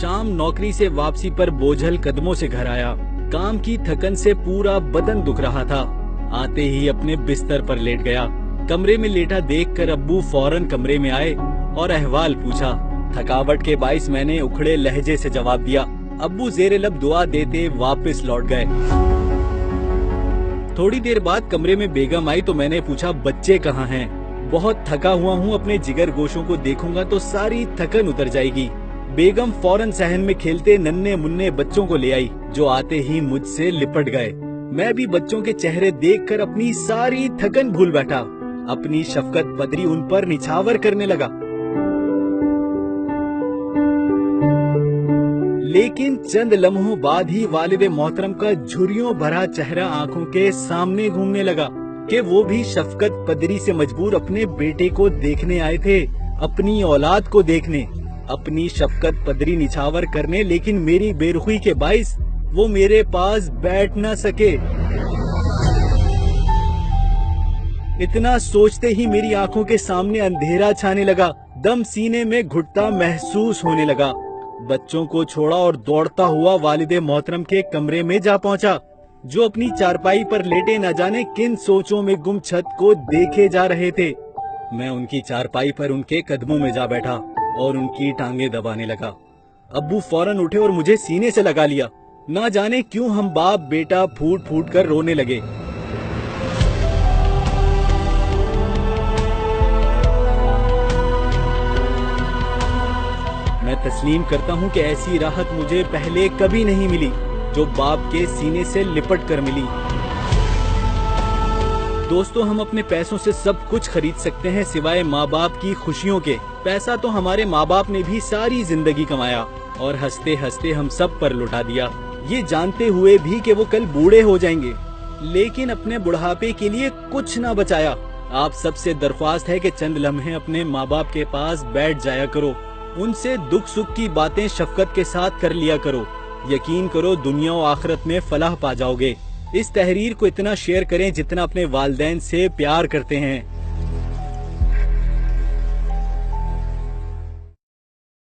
शाम नौकरी से वापसी पर बोझल कदमों से घर आया। काम की थकन से पूरा बदन दुख रहा था। आते ही अपने बिस्तर पर लेट गया। कमरे में लेटा देखकर अब्बू फौरन कमरे में आए और अहवाल पूछा। थकावट के बाइस मैंने उखड़े लहजे से जवाब दिया। अब्बू जेरे लब दुआ देते वापस लौट गए। थोड़ी देर बाद कमरे में बेगम आई तो मैंने पूछा, बच्चे कहाँ हैं? बहुत थका हुआ हूँ, अपने जिगर गोशों को देखूंगा तो सारी थकन उतर जाएगी। बेगम फौरन सहन में खेलते नन्हे मुन्ने बच्चों को ले आई, जो आते ही मुझसे लिपट गए। मैं भी बच्चों के चेहरे देखकर अपनी सारी थकन भूल बैठा। अपनी शफकत पदरी उन पर निछावर करने लगा। लेकिन चंद लम्हों बाद ही वालिद मोहतरम का झुर्रियों भरा चेहरा आंखों के सामने घूमने लगा कि वो भी शफकत पदरी से मजबूर अपने बेटे को देखने आए थे, अपनी औलाद को देखने, अपनी शफकत पदरी निछावर करने। लेकिन मेरी बेरुखी के बाइस वो मेरे पास बैठ न सके। इतना सोचते ही मेरी आंखों के सामने अंधेरा छाने लगा। दम सीने में घुटता महसूस होने लगा। बच्चों को छोड़ा और दौड़ता हुआ वालिदे मोहतरम के कमरे में जा पहुंचा, जो अपनी चारपाई पर लेटे न जाने किन सोचों में गुम छत को देखे जा रहे थे। मैं उनकी चारपाई पर उनके कदमों में जा बैठा और उनकी टांगे दबाने लगा। अब्बू फौरन उठे और मुझे सीने से लगा लिया। ना जाने क्यों हम बाप बेटा फूट फूट कर रोने लगे। मैं तस्लीम करता हूँ कि ऐसी राहत मुझे पहले कभी नहीं मिली, जो बाप के सीने से लिपट कर मिली। दोस्तों, हम अपने पैसों से सब कुछ खरीद सकते हैं सिवाय माँ बाप की खुशियों के। पैसा तो हमारे माँ बाप ने भी सारी जिंदगी कमाया और हंसते हंसते हम सब पर लुटा दिया, ये जानते हुए भी कि वो कल बूढ़े हो जाएंगे। लेकिन अपने बुढ़ापे के लिए कुछ ना बचाया। आप सबसे दरख्वास्त है कि चंद लम्हे अपने माँ बाप के पास बैठ जाया करो। उनसे दुख सुख की बातें शफकत के साथ कर लिया करो। यकीन करो, दुनिया और आखिरत में फलाह पा जाओगे। इस तहरीर को इतना शेयर करें जितना अपने वालिदैन से प्यार करते हैं।